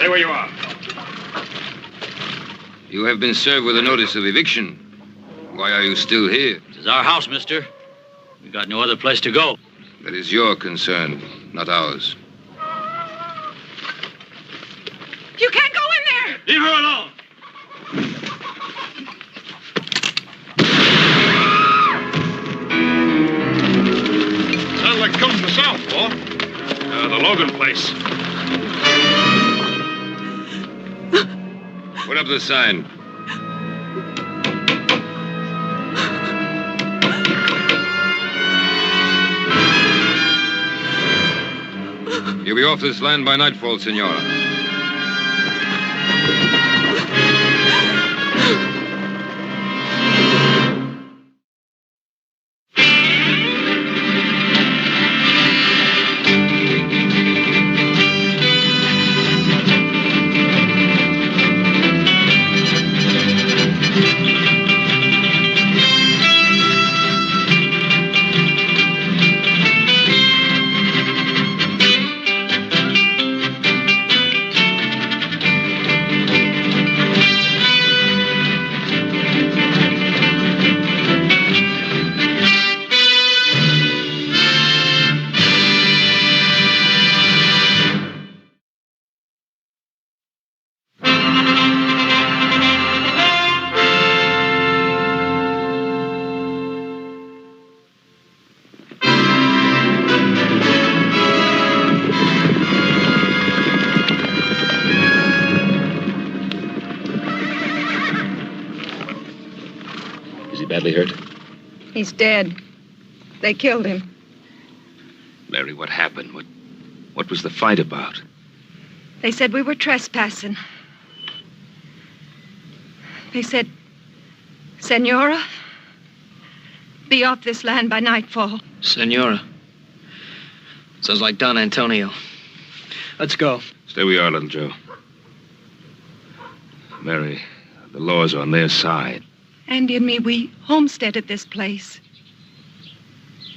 Stay where you are. You have been served with a notice of eviction. Why are you still here? This is our house, mister. We got no other place to go. That is your concern, not ours. You can't go in there! Leave her alone! Sounds like it comes from the south, Paul. The Logan place. Put up the sign. You'll be off this land by nightfall, Senora. Badly hurt? He's dead. They killed him. Mary, what happened? What was the fight about? They said we were trespassing. They said, Senora, be off this land by nightfall. Senora. Sounds like Don Antonio. Let's go. Stay where you are, little Joe. Mary, the law's on their side. Andy and me, we homesteaded this place.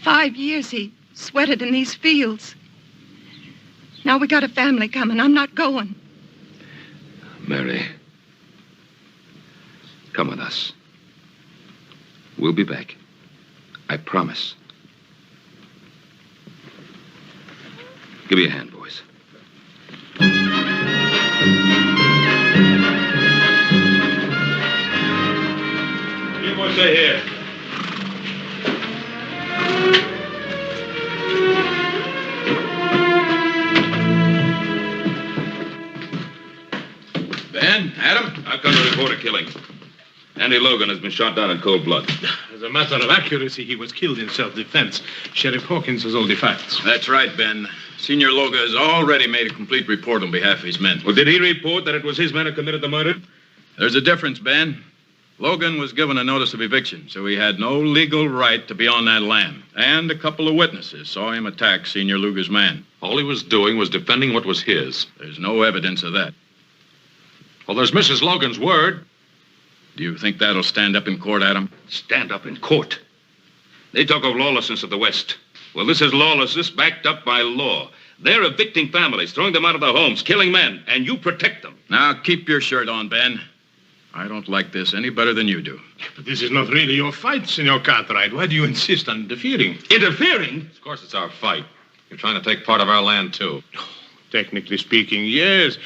5 years he sweated in these fields. Now we got a family coming. I'm not going. Mary, come with us. We'll be back. I promise. Give me a hand, boys. Stay here. Ben, Adam, I've come to report a killing. Andy Logan has been shot down in cold blood. As a matter of accuracy, he was killed in self-defense. Sheriff Hawkins has all the facts. That's right, Ben. Senior Logan has already made a complete report on behalf of his men. Well, did he report that it was his men who committed the murder? There's a difference, Ben. Logan was given a notice of eviction, so he had no legal right to be on that land. And a couple of witnesses saw him attack Senior Luger's man. All he was doing was defending what was his. There's no evidence of that. Well, there's Mrs. Logan's word. Do you think that'll stand up in court, Adam? Stand up in court. They talk of lawlessness of the West. Well, this is lawlessness backed up by law. They're evicting families, throwing them out of their homes, killing men, and you protect them. Now, keep your shirt on, Ben. I don't like this any better than you do. But this is not really your fight, Senor Cartwright. Why do you insist on interfering? Interfering? Of course, it's our fight. You're trying to take part of our land, too. Technically speaking, yes.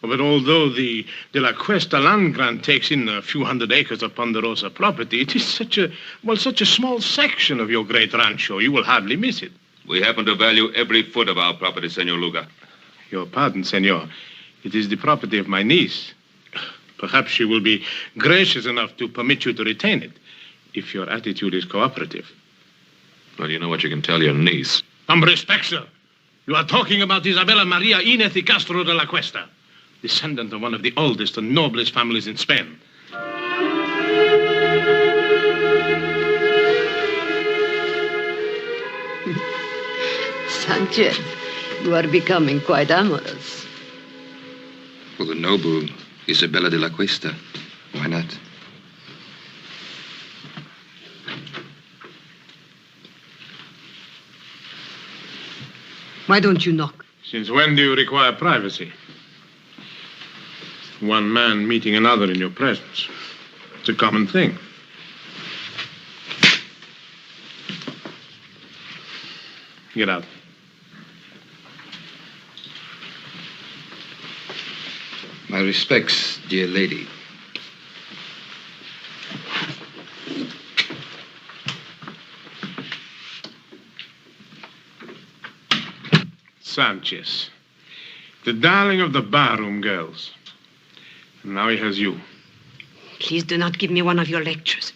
But although the De La Cuesta land grant takes in a few hundred acres of Ponderosa property, it is such a small section of your great rancho, you will hardly miss it. We happen to value every foot of our property, Senor Luga. Your pardon, senor. It is the property of my niece. Perhaps she will be gracious enough to permit you to retain it, if your attitude is cooperative. Well, you know what you can tell your niece. Some respect, sir. You are talking about Isabella Maria Inez y Castro de la Cuesta, descendant of one of the oldest and noblest families in Spain. Sanchez, you are becoming quite amorous. For the noble Isabella de la Cuesta. Why not? Why don't you knock? Since when do you require privacy? One man meeting another in your presence. It's a common thing. Get out. My respects, dear lady. Sanchez. The darling of the barroom girls. And now he has you. Please do not give me one of your lectures.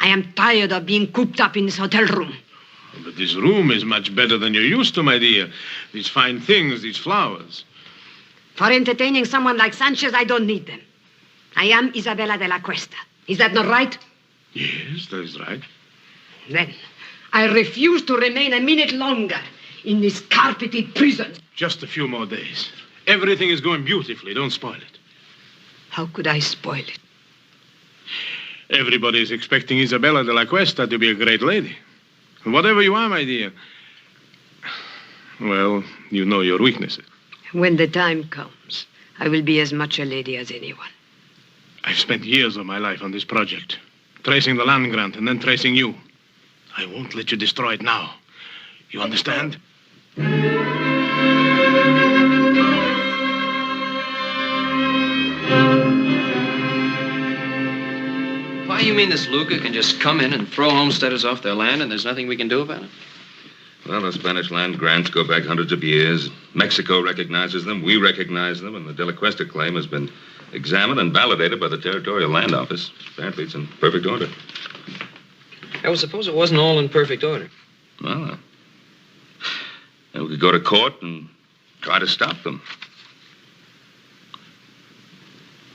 I am tired of being cooped up in this hotel room. But this room is much better than you're used to, my dear. These fine things, these flowers. For entertaining someone like Sanchez, I don't need them. I am Isabella de la Cuesta. Is that not right? Yes, that is right. Then I refuse to remain a minute longer in this carpeted prison. Just a few more days. Everything is going beautifully. Don't spoil it. How could I spoil it? Everybody is expecting Isabella de la Cuesta to be a great lady. Whatever you are, my dear. Well, you know your weaknesses. When the time comes, I will be as much a lady as anyone. I've spent years of my life on this project, tracing the land grant and then tracing you. I won't let you destroy it now. You understand? Why, you mean this Luca can just come in and throw homesteaders off their land and there's nothing we can do about it? Well, the Spanish land grants go back hundreds of years. Mexico recognizes them, we recognize them, and the De La Cuesta claim has been examined and validated by the Territorial Land Office. Apparently, it's in perfect order. I would suppose it wasn't all in perfect order. Well, then we could go to court and try to stop them.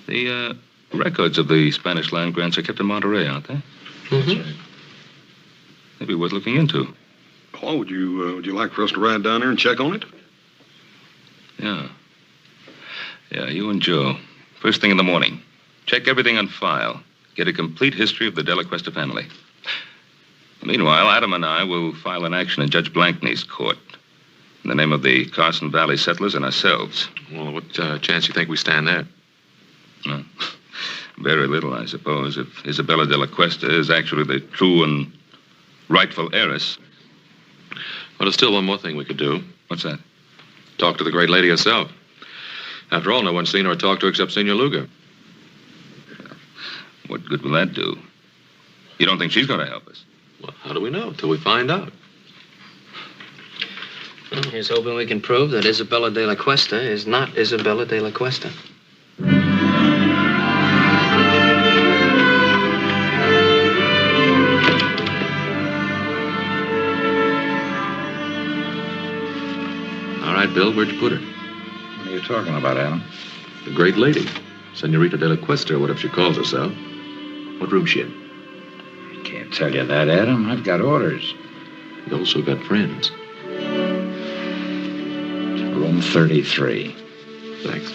The records of the Spanish land grants are kept in Monterey, aren't they? Mm-hmm. They'd be worth looking into. Oh, would you like for us to ride down there and check on it? Yeah. Yeah, you and Joe. First thing in the morning. Check everything on file. Get a complete history of the De La Cuesta family. Meanwhile, Adam and I will file an action in Judge Blankney's court in the name of the Carson Valley settlers and ourselves. Well, what chance do you think we stand there? Well, very little, I suppose, if Isabella de la Cuesta is actually the true and rightful heiress. Well, there's still one more thing we could do. What's that? Talk to the great lady herself. After all, no one's seen her or talked to her except Senor Luga. What good will that do? You don't think she's going to help us? Well, how do we know? Till we find out. Well, here's hoping we can prove that Isabella de la Cuesta is not Isabella de la Cuesta. All right, Bill, where'd you put her? What are you talking about, Adam? The great lady. Senorita de la Cuesta, or whatever she calls herself. What room's she in? I can't tell you that, Adam. I've got orders. You also got friends. Room 33. Thanks.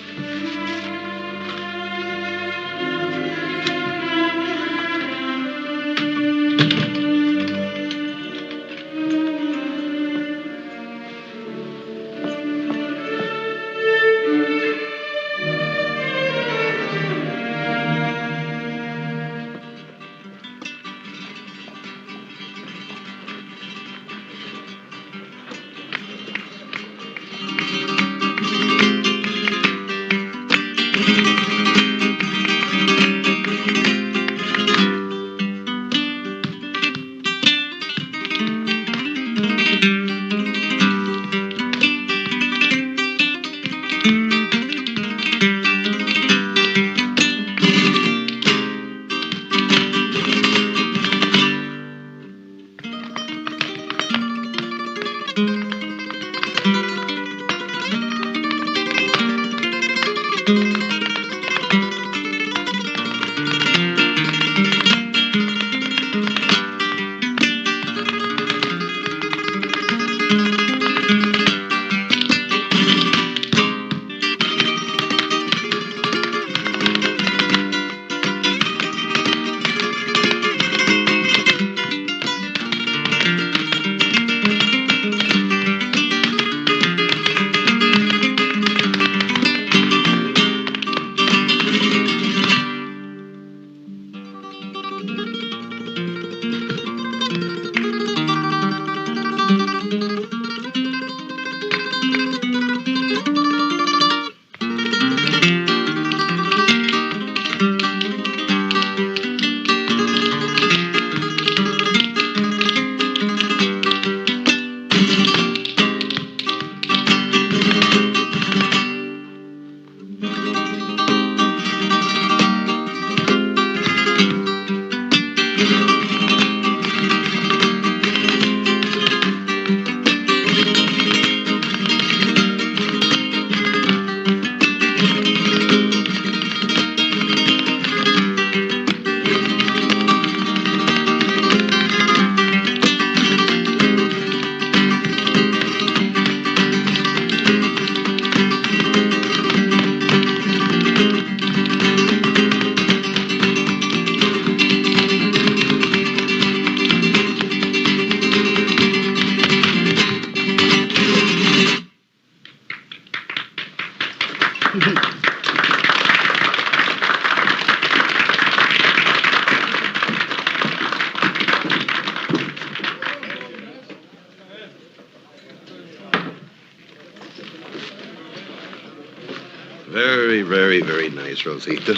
very, very nice, Rosita.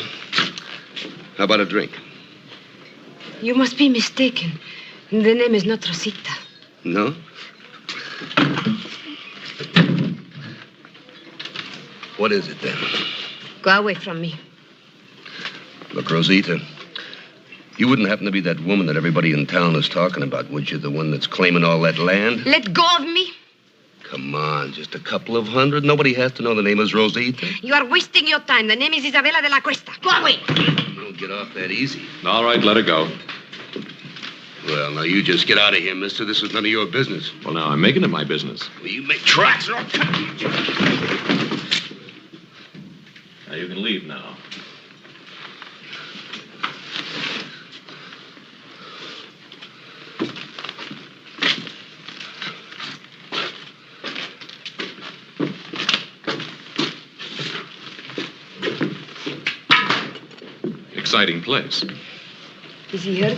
How about a drink? You must be mistaken. The name is not Rosita. No? What is it, then? Go away from me. Look, Rosita, you wouldn't happen to be that woman that everybody in town is talking about, would you? The one that's claiming all that land? Let go of me. Come on, just a couple of hundred. Nobody has to know the name is Rosita. You are wasting your time. The name is Isabella de la Cuesta. Go away. You don't get off that easy. All right, let her go. Well, now you just get out of here, mister. This is none of your business. Well, now, I'm making it my business. Well, you make tracks. Now, you can leave now. Exciting place. Is he hurt?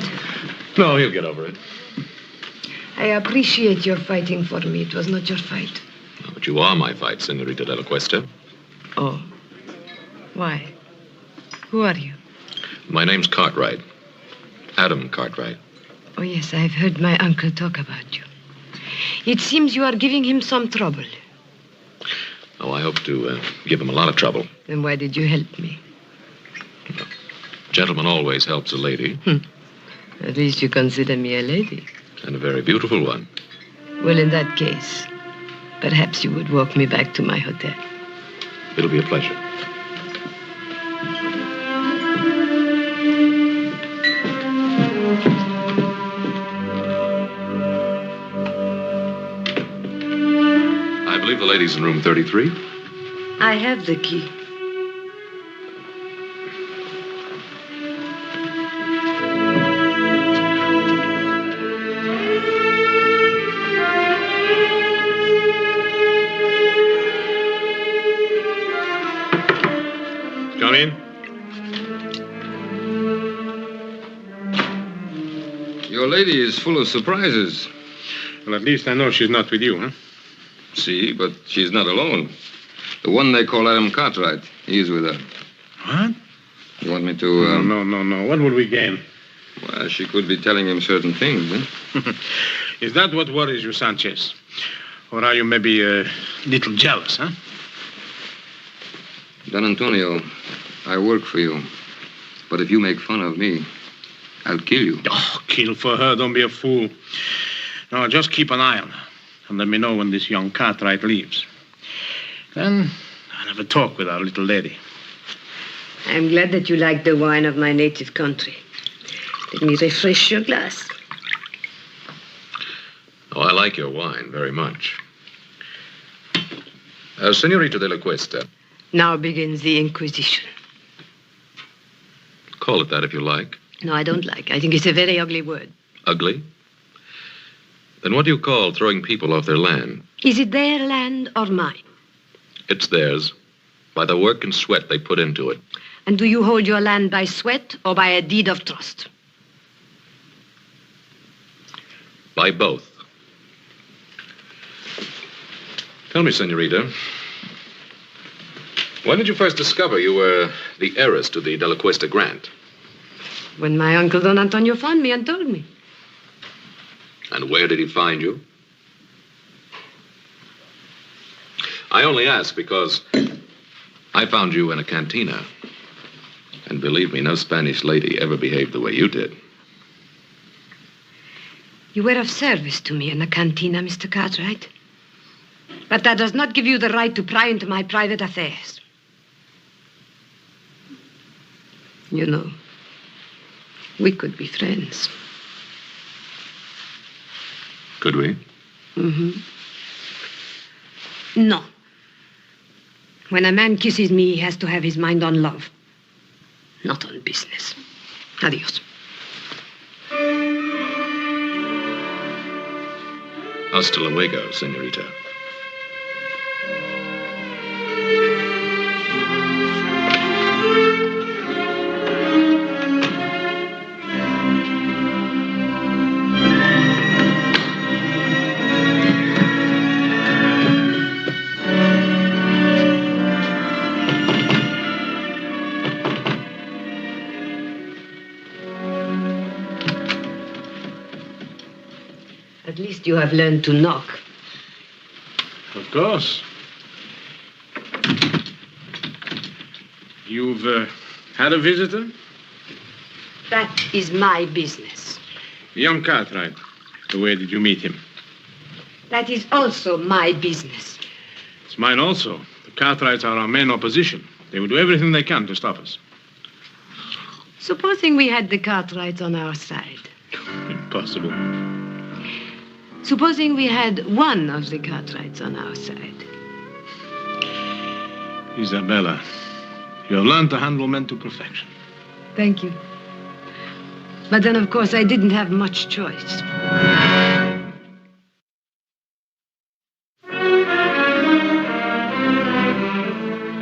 No, he'll get over it. I appreciate your fighting for me. It was not your fight. But you are my fight, Senorita de la Cuesta. Oh. Why? Who are you? My name's Cartwright. Adam Cartwright. Oh, yes, I've heard my uncle talk about you. It seems you are giving him some trouble. Oh, I hope to give him a lot of trouble. Then why did you help me? Gentleman always helps a lady. At least you consider me a lady. And a very beautiful one. Well, in that case, perhaps you would walk me back to my hotel. It'll be a pleasure. I believe the lady's in room 33. I have the key. Come in. Your lady is full of surprises. Well, at least I know she's not with you, huh? See, but she's not alone. The one they call Adam Cartwright, he's with her. What? You want me to... No. What would we gain? Well, she could be telling him certain things, huh? Is that what worries you, Sanchez? Or are you maybe a little jealous, huh? Don Antonio, I work for you. But if you make fun of me, I'll kill you. Oh, kill for her. Don't be a fool. No, just keep an eye on her. And let me know when this young Cartwright leaves. Then I'll have a talk with our little lady. I'm glad that you like the wine of my native country. Let me refresh your glass. Oh, I like your wine very much. Senorita de la Cuesta. Now begins the Inquisition. Call it that if you like. No, I don't like. I think it's a very ugly word. Ugly? Then what do you call throwing people off their land? Is it their land or mine? It's theirs, by the work and sweat they put into it. And do you hold your land by sweat or by a deed of trust? By both. Tell me, Senorita, when did you first discover you were the heiress to the De La Cuesta grant? When my uncle Don Antonio found me and told me. And where did he find you? I only ask because I found you in a cantina. And believe me, no Spanish lady ever behaved the way you did. You were of service to me in the cantina, Mr. Cartwright. But that does not give you the right to pry into my private affairs. You know, we could be friends. Could we? Mm-hmm. No. When a man kisses me, he has to have his mind on love, not on business. Adios. Hasta luego, senorita. At least you have learned to knock. Of course. You've had a visitor? That is my business. Young Cartwright. Where did you meet him? That is also my business. It's mine also. The Cartwrights are our main opposition. They will do everything they can to stop us. Supposing we had the Cartwrights on our side. Impossible. Supposing we had one of the Cartwrights on our side. Isabella, you have learned to handle men to perfection. Thank you. But then, of course, I didn't have much choice.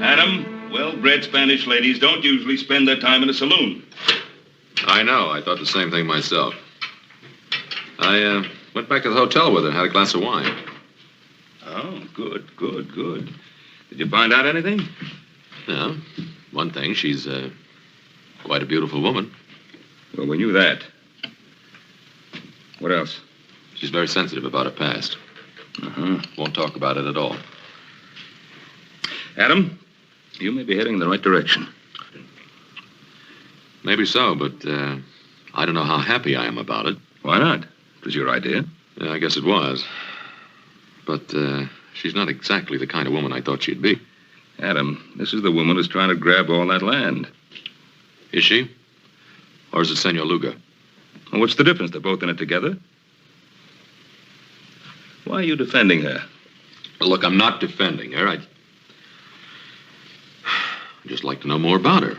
Adam, well-bred Spanish ladies don't usually spend their time in a saloon. I know. I thought the same thing myself. I went back to the hotel with her and had a glass of wine. Oh, good. Did you find out anything? Yeah. One thing, she's quite a beautiful woman. Well, we knew that. What else? She's very sensitive about her past. Won't talk about it at all. Adam, you may be heading in the right direction. Maybe so, but I don't know how happy I am about it. Why not? It was your idea. Yeah, I guess it was. But she's not exactly the kind of woman I thought she'd be. Adam, this is the woman who's trying to grab all that land. Is she? Or is it Senor Luga? Well, what's the difference? They're both in it together. Why are you defending her? Well, look, I'm not defending her. I'd just like to know more about her.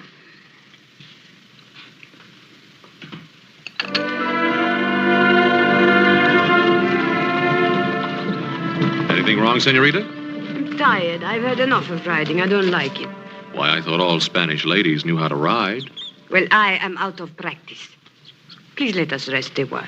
Anything wrong, senorita? I'm tired. I've had enough of riding. I don't like it. Why, I thought all Spanish ladies knew how to ride. Well, I am out of practice. Please let us rest a while.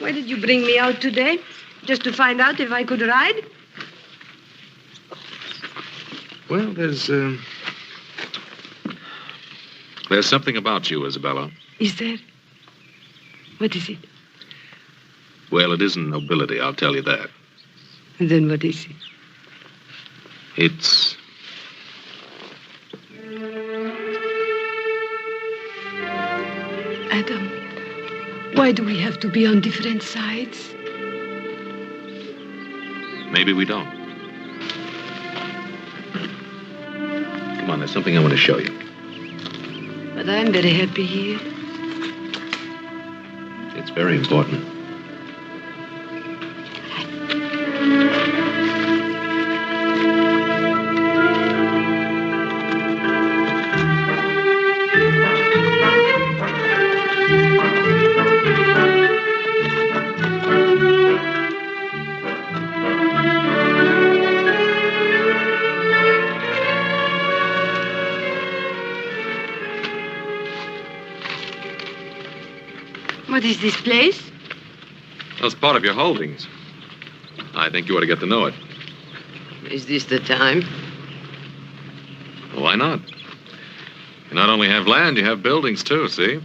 Why did you bring me out today? Just to find out if I could ride? Well, there's something about you, Isabella. Is there? What is it? Well, it isn't nobility, I'll tell you that. And then what is it? It's... Adam, why do we have to be on different sides? Maybe we don't. Come on, there's something I want to show you. But I'm very happy here. It's very important. What is this place? That's part of your holdings. I think you ought to get to know it. Is this the time? Well, why not? You not only have land, you have buildings, too, see?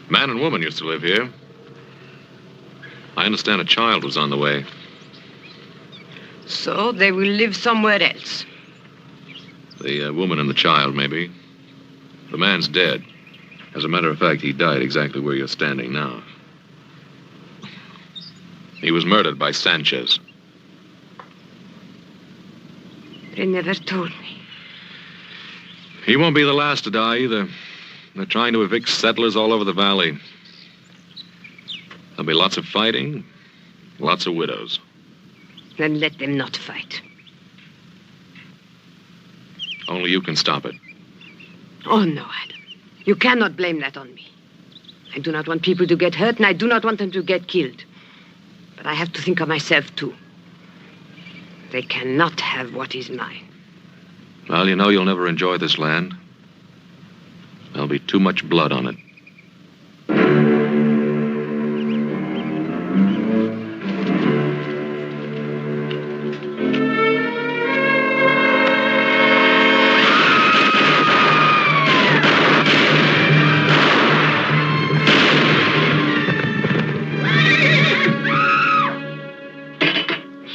Man and woman used to live here. I understand a child was on the way. So they will live somewhere else. The woman and the child, maybe. The man's dead. As a matter of fact, he died exactly where you're standing now. He was murdered by Sanchez. They never told me. He won't be the last to die, either. They're trying to evict settlers all over the valley. There'll be lots of fighting, lots of widows. Then let them not fight. Only you can stop it. Oh, no, Adam. You cannot blame that on me. I do not want people to get hurt, and I do not want them to get killed. But I have to think of myself, too. They cannot have what is mine. Well, you know you'll never enjoy this land. There'll be too much blood on it.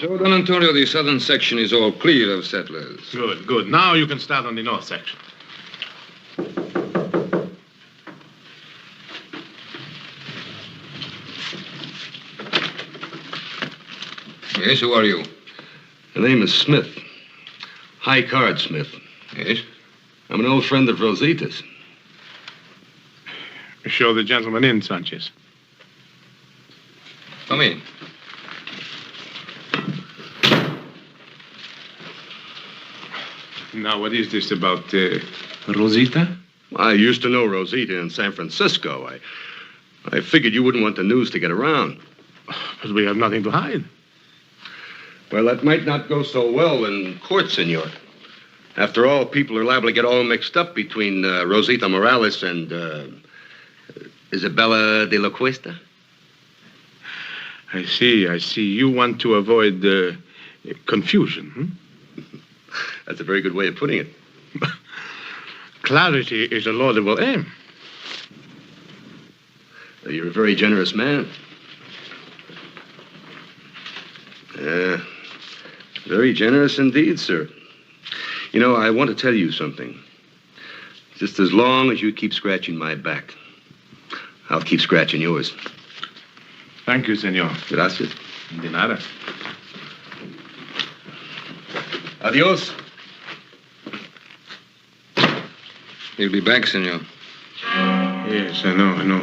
So, Don Antonio, the southern section is all clear of settlers. Good, good. Now you can start on the north section. Yes, who are you? The name is Smith. High Card Smith. Yes? I'm an old friend of Rosita's. Show the gentleman in, Sanchez. Come in. Now, what is this about Rosita? I used to know Rosita in San Francisco. I figured you wouldn't want the news to get around. But we have nothing to hide. Well, that might not go so well in court, senor. After all, people are liable to get all mixed up between Rosita Morales and Isabella de la Cuesta. I see, I see. You want to avoid confusion, hmm? That's a very good way of putting it. Clarity is a laudable aim. You're a very generous man. Very generous indeed, sir. You know, I want to tell you something. Just as long as you keep scratching my back, I'll keep scratching yours. Thank you, senor. Gracias. De nada. Adios. He'll be back, senor. Yes, I know, I know.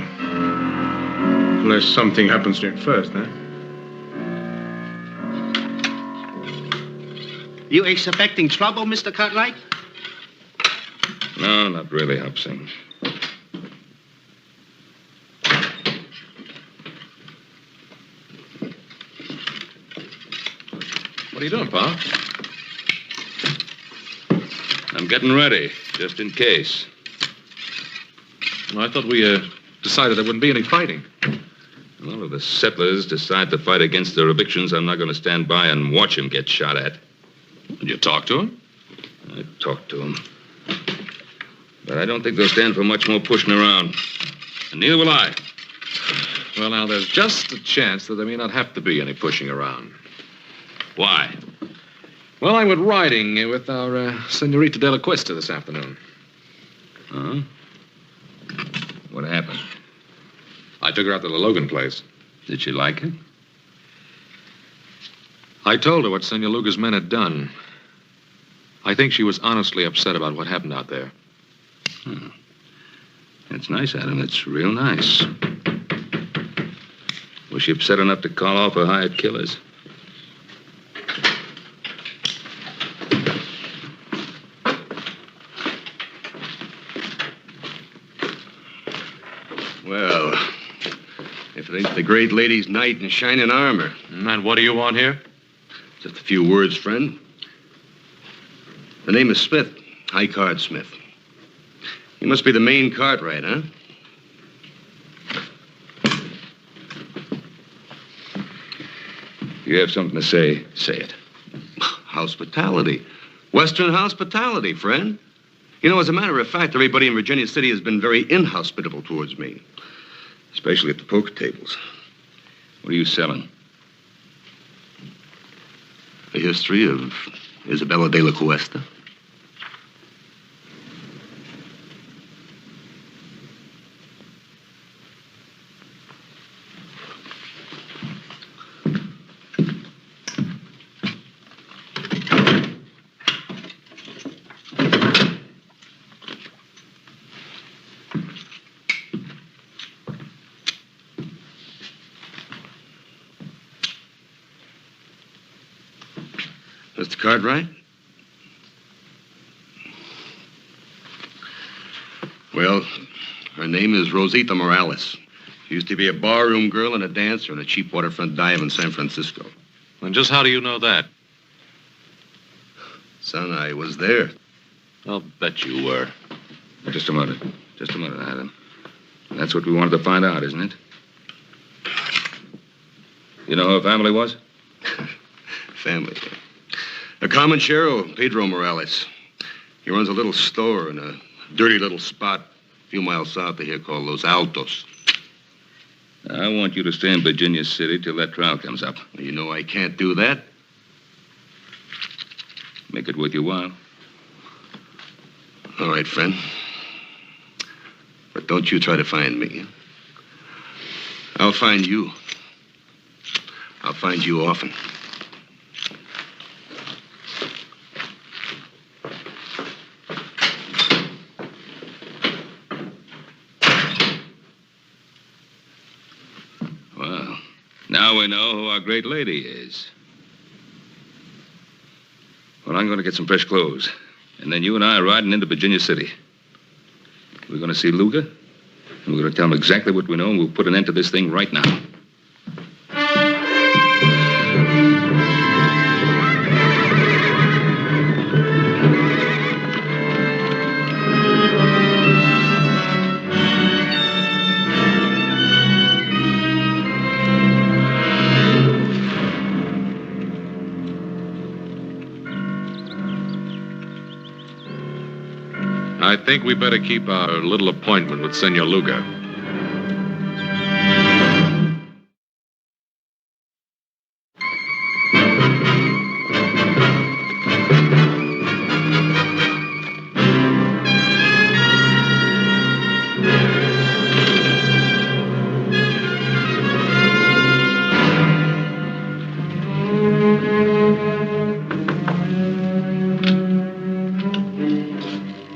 Unless something happens to him first, huh? You expecting trouble, Mr. Cartwright? No, not really, Hobson. What are you doing, Pa? I'm getting ready, just in case. Well, I thought we decided there wouldn't be any fighting. Well, if the settlers decide to fight against their evictions, I'm not going to stand by and watch them get shot at. Did you talk to him? I talked to them. But I don't think they'll stand for much more pushing around. And neither will I. Well, now, there's just a chance that there may not have to be any pushing around. Why? Well, I went riding with our Senorita de la Cuesta this afternoon. Huh? What happened? I took her out to the Logan place. Did she like it? I told her what Senor Luga's men had done. I think she was honestly upset about what happened out there. That's nice, Adam. That's real nice. Was she upset enough to call off her hired killers? Well, if it ain't the great lady's knight in shining armor. And what do you want here? Just a few words, friend. The name is Smith, High Card Smith. You must be the main Cartwright, huh? You have something to say, say it. Hospitality. Western hospitality, friend. You know, as a matter of fact, everybody in Virginia City has been very inhospitable towards me. Especially at the poker tables. What are you selling? The history of Isabella de la Cuesta. Mr. Cartwright? Well, her name is Rosita Morales. She used to be a barroom girl and a dancer in a cheap waterfront dive in San Francisco. And just how do you know that? Son, I was there. I'll bet you were. Just a minute. Just a minute, Adam. That's what we wanted to find out, isn't it? You know who her family was? Family. A comanchero, Pedro Morales. He runs a little store in a dirty little spot a few miles south of here called Los Altos. I want you to stay in Virginia City till that trial comes up. You know I can't do that. Make it worth your while. All right, friend. But don't you try to find me. I'll find you. I'll find you often. Well, now we know who our great lady is. Well, I'm going to get some fresh clothes. And then you and I are riding into Virginia City. We're going to see Luga, and we're going to tell him exactly what we know, and we'll put an end to this thing right now. I think we better keep our little appointment with Senor Luga.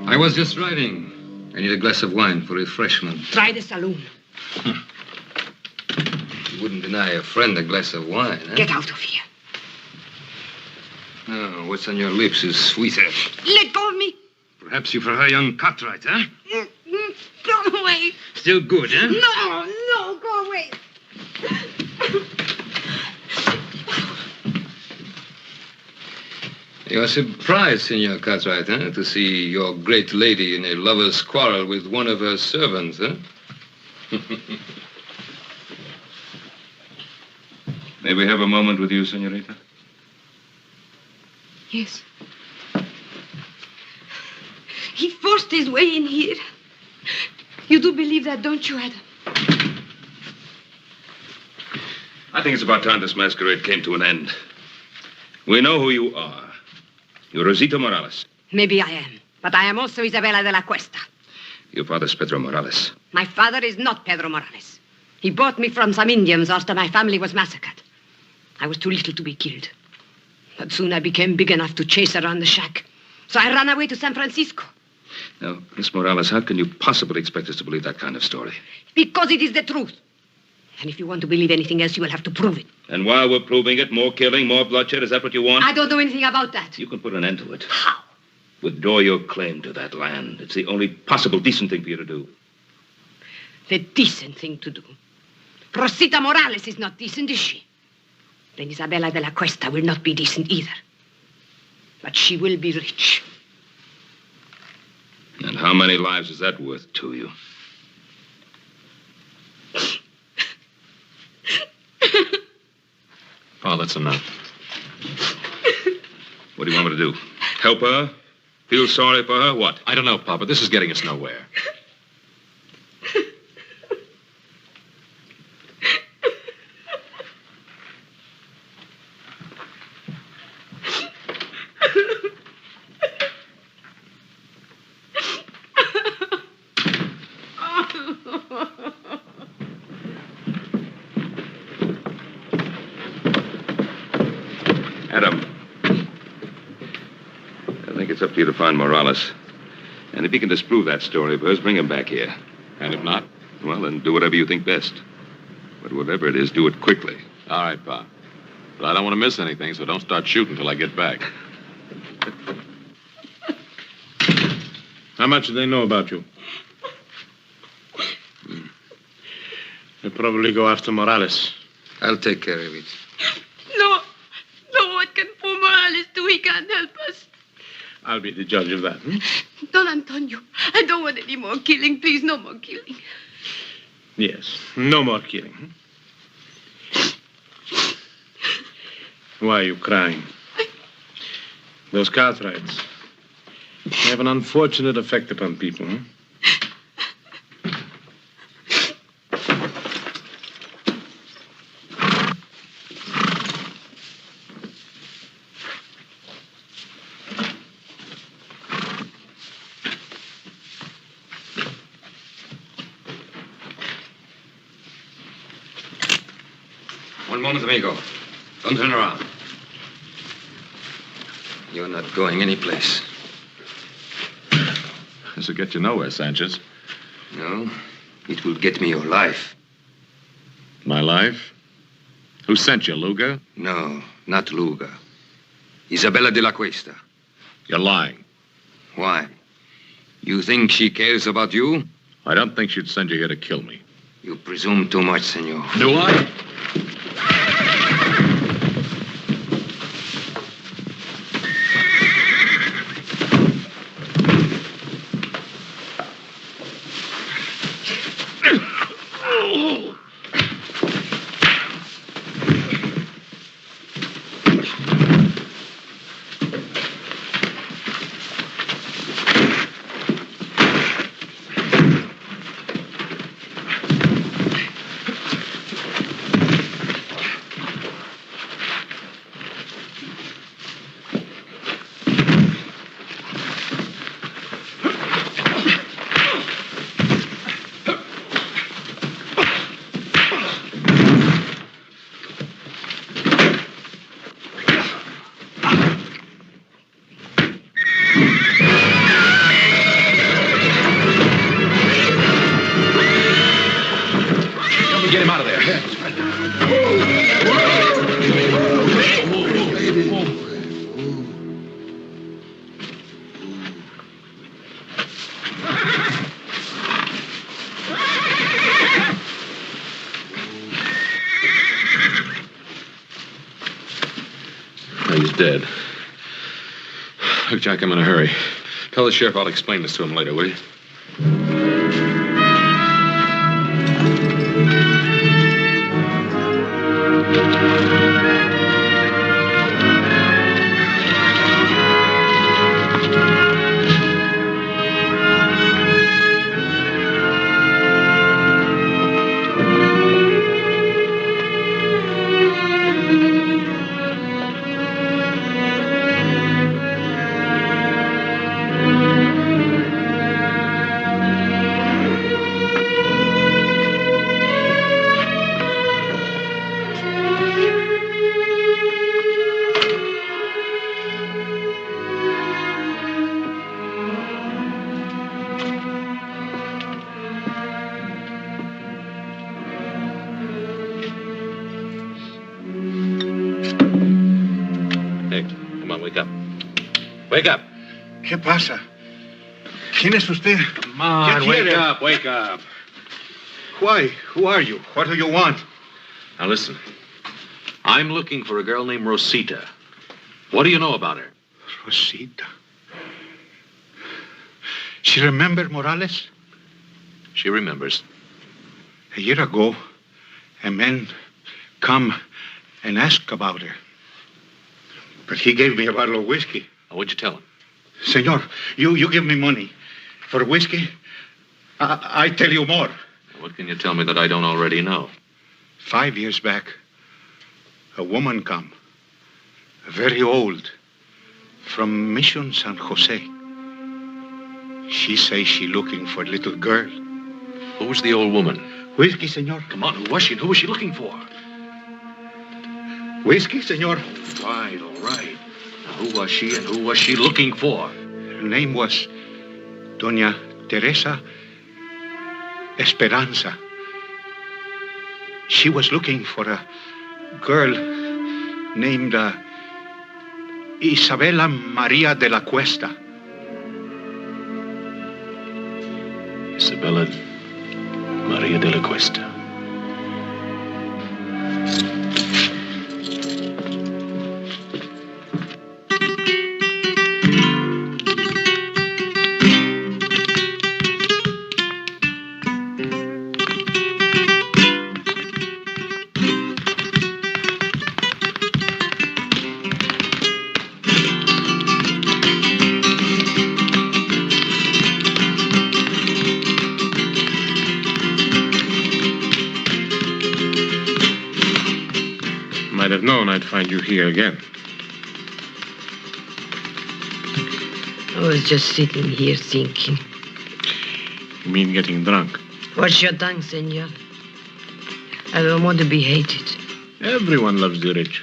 I was just riding. I need a glass of wine for refreshment. Try the saloon. You wouldn't deny a friend a glass of wine, huh? Get out of here. Oh, what's on your lips is sweeter. Let go of me. Perhaps you prefer young Cartwright, huh? Go away. Still good, huh? No, go away. You're surprised, Senor Cartwright, huh? To see your great lady in a lover's quarrel with one of her servants, huh? May we have a moment with you, senorita? Yes. He forced his way in here. You do believe that, don't you, Adam? I think it's about time this masquerade came to an end. We know who you are. You're Rosita Morales. Maybe I am, but I am also Isabella de la Cuesta. Your father's Pedro Morales. My father is not Pedro Morales. He bought me from some Indians after my family was massacred. I was too little to be killed. But soon I became big enough to chase around the shack. So I ran away to San Francisco. Now, Miss Morales, how can you possibly expect us to believe that kind of story? Because it is the truth. And if you want to believe anything else, you will have to prove it. And while we're proving it, more killing, more bloodshed, is that what you want? I don't know anything about that. You can put an end to it. How? Withdraw your claim to that land. It's the only possible decent thing for you to do. The decent thing to do. Rosita Morales is not decent, is she? Then Isabella de la Cuesta will not be decent either. But she will be rich. And how many lives is that worth to you? Oh, that's enough. What do you want me to do? Help her? Feel sorry for her? What? I don't know, Papa. This is getting us nowhere. Adam. I think it's up to you to find Morales. And if you can disprove that story of hers, bring him back here. And if not? Well, then do whatever you think best. But whatever it is, do it quickly. All right, Pa. But I don't want to miss anything, so don't start shooting till I get back. How much do they know about you? They'll probably go after Morales. I'll take care of it. No, what can poor Morales do? He can't help us. I'll be the judge of that. Don Antonio, I don't want any more killing. Please, no more killing. Yes, no more killing. Why are you crying? Those Cartwrights, they have an unfortunate effect upon people. One moment, amigo. Don't turn around. You're not going anyplace. This will get you nowhere, Sanchez. No, it will get me your life. My life? Who sent you, Luga? No, not Luga. Isabella de la Cuesta. You're lying. Why? You think she cares about you? I don't think she'd send you here to kill me. You presume too much, senor. Do I? Get him out of there. He's dead. Look, Jack, I'm in a hurry. Tell the sheriff I'll explain this to him later, will you? Wake up. ¿Qué pasa? ¿Quién es usted? Come on, wake up. Why? Who are you? What do you want? Now listen. I'm looking for a girl named Rosita. What do you know about her? Rosita. She remember Morales? She remembers. A year ago, a man come and ask about her. But he gave me a bottle of whiskey. What'd you tell him? Senor, you give me money for whiskey. I tell you more. What can you tell me that I don't already know? 5 years back, a woman come, very old, from Mission San Jose. She say she looking for a little girl. Who was the old woman? Whiskey, senor. Come on, who was she and who was she looking for? Whiskey, senor. Right, all right. Now, who was she and who was she looking for? Her name was Doña Teresa Esperanza. She was looking for a girl named Isabella Maria de la Cuesta. Isabella Maria de la Cuesta. Might have known I'd find you here again. I was just sitting here thinking. You mean getting drunk? What's your tongue, senor? I don't want to be hated. Everyone loves the rich.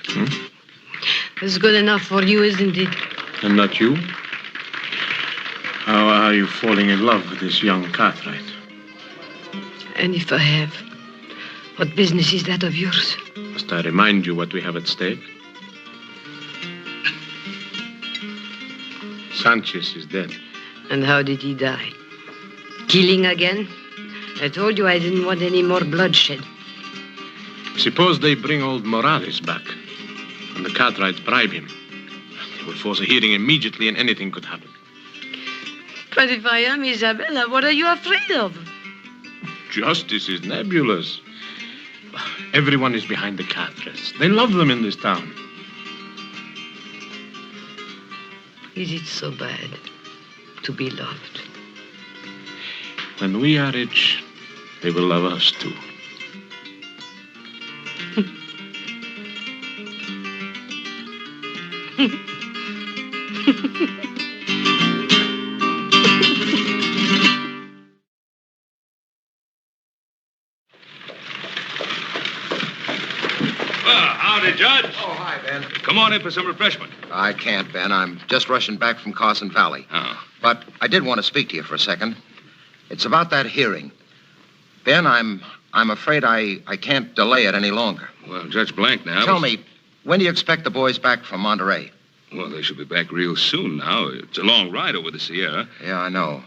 It's good enough for you, isn't it? And not you? How are you falling in love with this young Cartwright? And if I have, what business is that of yours? Must I remind you what we have at stake? Sanchez is dead. And how did he die? Killing again? I told you I didn't want any more bloodshed. Suppose they bring old Morales back, and the Cartwrights bribe him. They will force a hearing immediately, and anything could happen. But if I am Isabella, what are you afraid of? Justice is nebulous. Everyone is behind the Cartwrights. They love them in this town. Is it so bad to be loved? When we are rich, they will love us too. Howdy, Judge. Oh, hi, Ben. Come on in for some refreshment. I can't, Ben. I'm just rushing back from Carson Valley. Oh. But I did want to speak to you for a second. It's about that hearing. Ben, I'm afraid I can't delay it any longer. Well, Judge Blank now... Tell me, when do you expect the boys back from Monterey? Well, they should be back real soon now. It's a long ride over the Sierra. Yeah, I know.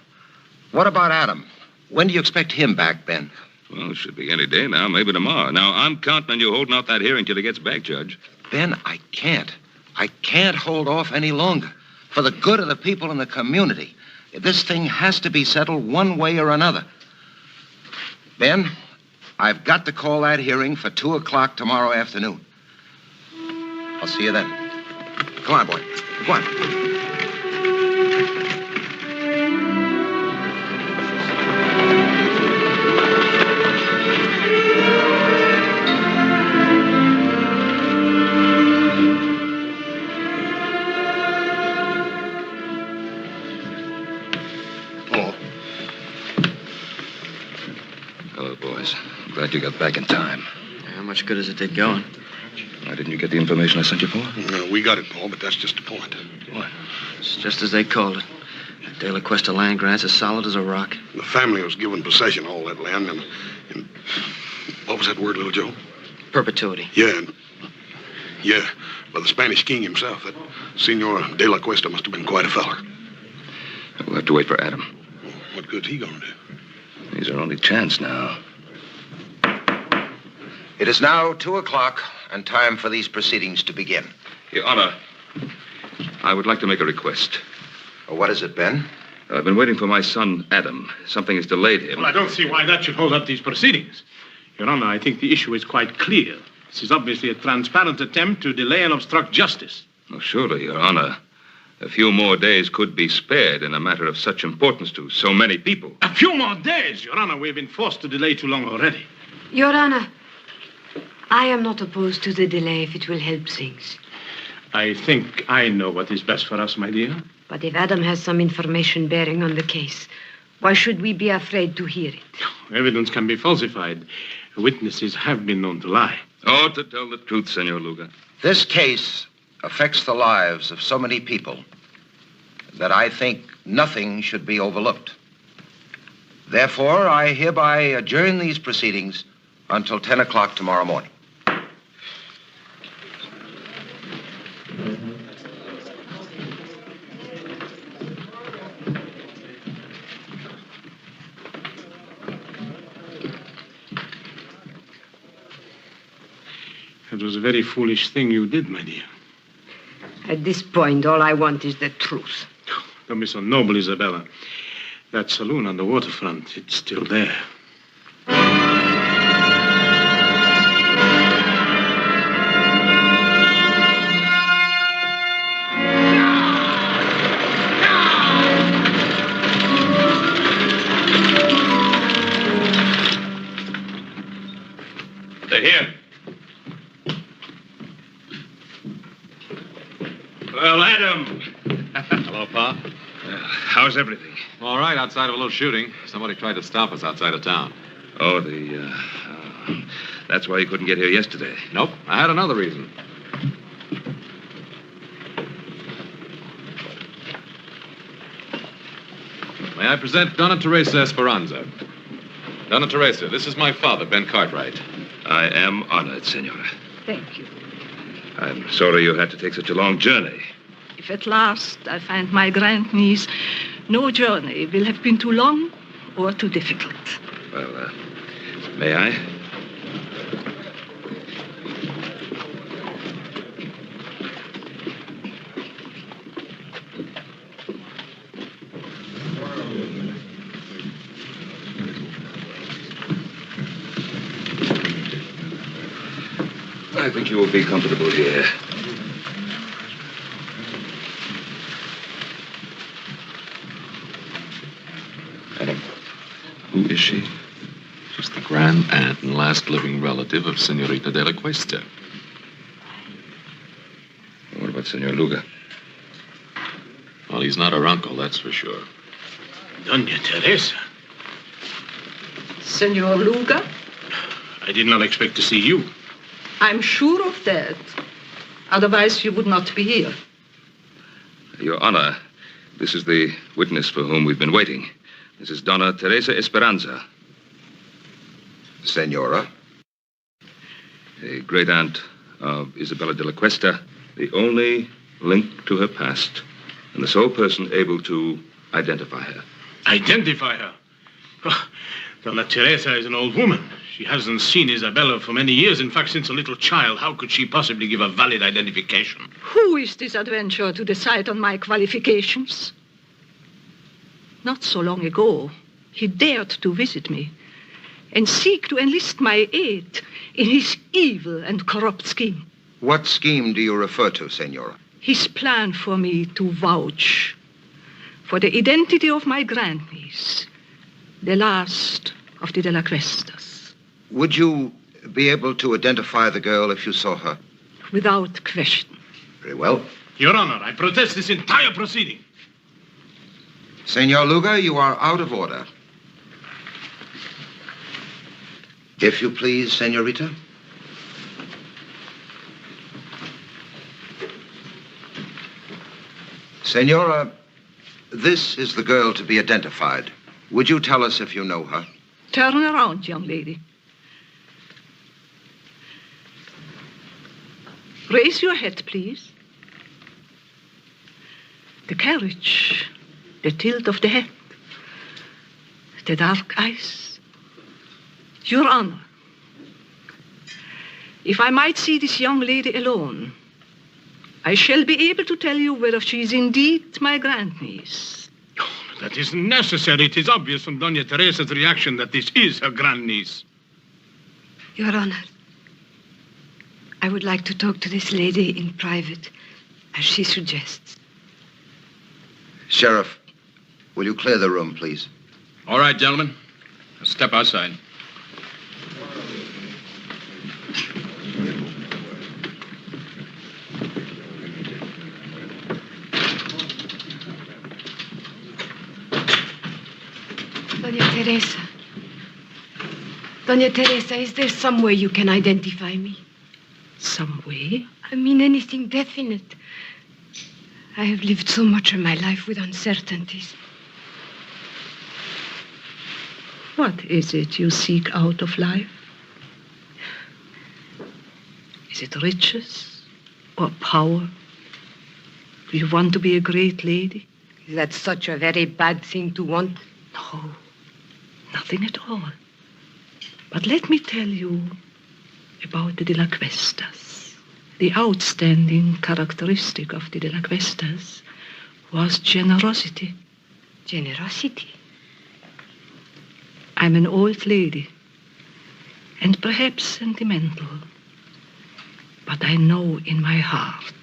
What about Adam? When do you expect him back, Ben? Well, it should be any day now, maybe tomorrow. Now, I'm counting on you holding out that hearing till he gets back, Judge. Ben, I can't. I can't hold off any longer. For the good of the people in the community. This thing has to be settled one way or another. Ben, I've got to call that hearing for 2 o'clock tomorrow afternoon. I'll see you then. Come on, boy. Come on. Hello, boys. I'm glad you got back in time. How much good does it did going? Why didn't you get the information I sent you for? Yeah, we got it, Paul, but that's just the point. What? It's just as they called it. That De La Cuesta land grant's as solid as a rock. The family was given possession of all that land, and what was that word, little Joe? Perpetuity. Yeah, by the Spanish king himself. That Senor De La Cuesta must have been quite a feller. We'll have to wait for Adam. What good's he gonna do? He's our only chance now. It is now 2 o'clock and time for these proceedings to begin. Your Honor, I would like to make a request. What is it, Ben? I've been waiting for my son, Adam. Something has delayed him. Well, I don't see why that should hold up these proceedings. Your Honor, I think the issue is quite clear. This is obviously a transparent attempt to delay and obstruct justice. Oh, surely, Your Honor. A few more days could be spared in a matter of such importance to so many people. A few more days, Your Honor. We've been forced to delay too long already. Your Honor, I am not opposed to the delay if it will help things. I think I know what is best for us, my dear. But if Adam has some information bearing on the case, why should we be afraid to hear it? Evidence can be falsified. Witnesses have been known to lie. Oh, to tell the truth, Senor Luga. This case affects the lives of so many people that I think nothing should be overlooked. Therefore, I hereby adjourn these proceedings until 10 o'clock tomorrow morning. It was a very foolish thing you did, my dear. At this point, all I want is the truth. Don't be so noble, Isabella. That saloon on the waterfront, it's still there. They're here. Well, Adam. Hello, Pa. How's everything? All right, outside of a little shooting. Somebody tried to stop us outside of town. Oh, That's why you couldn't get here yesterday. Nope, I had another reason. May I present Donna Teresa Esperanza? Donna Teresa, this is my father, Ben Cartwright. I am honored, Senora. Thank you. I'm sorry you had to take such a long journey. If at last I find my grandniece, no journey will have been too long or too difficult. Well, may I? I think you will be comfortable here. Adam, who is she? She's the grand aunt and last living relative of Senorita de la Cuesta. What about Senor Luga? Well, he's not her uncle, that's for sure. Doña Teresa. Senor Luga? I did not expect to see you. I'm sure of that. Otherwise, you would not be here. Your Honor, this is the witness for whom we've been waiting. This is Donna Teresa Esperanza. Senora? A great aunt of Isabella de la Cuesta, the only link to her past, and the sole person able to identify her. Identify her? Oh, Donna Teresa is an old woman. She hasn't seen Isabella for many years. In fact, since a little child. How could she possibly give a valid identification? Who is this adventurer to decide on my qualifications? Not so long ago, he dared to visit me and seek to enlist my aid in his evil and corrupt scheme. What scheme do you refer to, Senora? His plan for me to vouch for the identity of my grandniece, the last of the De La Cuestas. Would you be able to identify the girl if you saw her? Without question. Very well. Your Honor, I protest this entire proceeding. Senor Luga, you are out of order. If you please, Senorita. Senora, this is the girl to be identified. Would you tell us if you know her? Turn around, young lady. Raise your head, please. The carriage, the tilt of the head, the dark eyes. Your Honor, if I might see this young lady alone, I shall be able to tell you whether she is indeed my grandniece. Oh, that isn't necessary. It is obvious from Doña Teresa's reaction that this is her grandniece. Your Honor, I would like to talk to this lady in private, as she suggests. Sheriff, will you clear the room, please? All right, gentlemen. Now step outside. Doña Teresa. Doña Teresa, is there some way you can identify me? Some way? I mean anything definite. I have lived so much of my life with uncertainties. What is it you seek out of life? Is it riches or power? Do you want to be a great lady? Is that such a very bad thing to want? No, nothing at all. But let me tell you about the De La Cuestas. The outstanding characteristic of the De La Cuestas was generosity. Generosity? I'm an old lady, and perhaps sentimental, but I know in my heart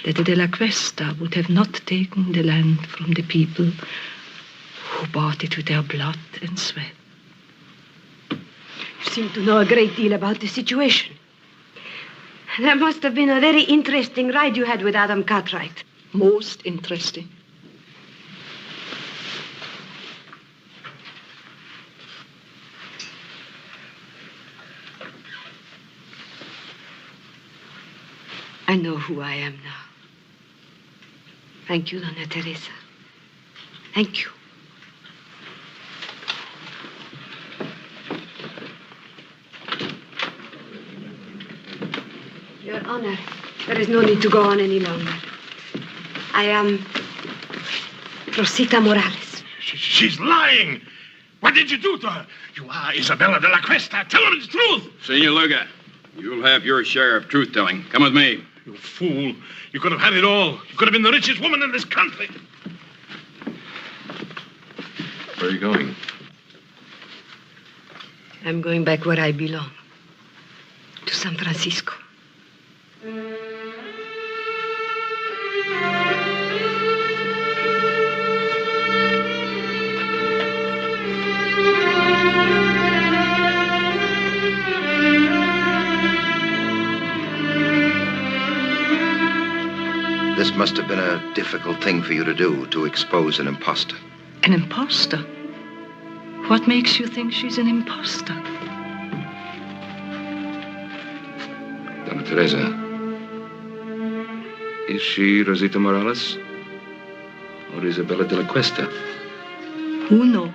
that the De La Cuesta would have not taken the land from the people who bought it with their blood and sweat. You seem to know a great deal about the situation. That must have been a very interesting ride you had with Adam Cartwright. Most interesting. I know who I am now. Thank you, Dona Teresa. Thank you. Your Honor, there is no need to go on any longer. I am Rosita Morales. She's lying. What did you do to her? You are Isabella de la Cuesta. Tell her the truth. Senor Luga, you'll have your share of truth-telling. Come with me. You fool. You could have had it all. You could have been the richest woman in this country. Where are you going? I'm going back where I belong. To San Francisco. This must have been a difficult thing for you to do, to expose an imposter. An imposter? What makes you think she's an imposter? Donna Teresa, is she Rosita Morales or Isabella de la Cuesta? Who knows?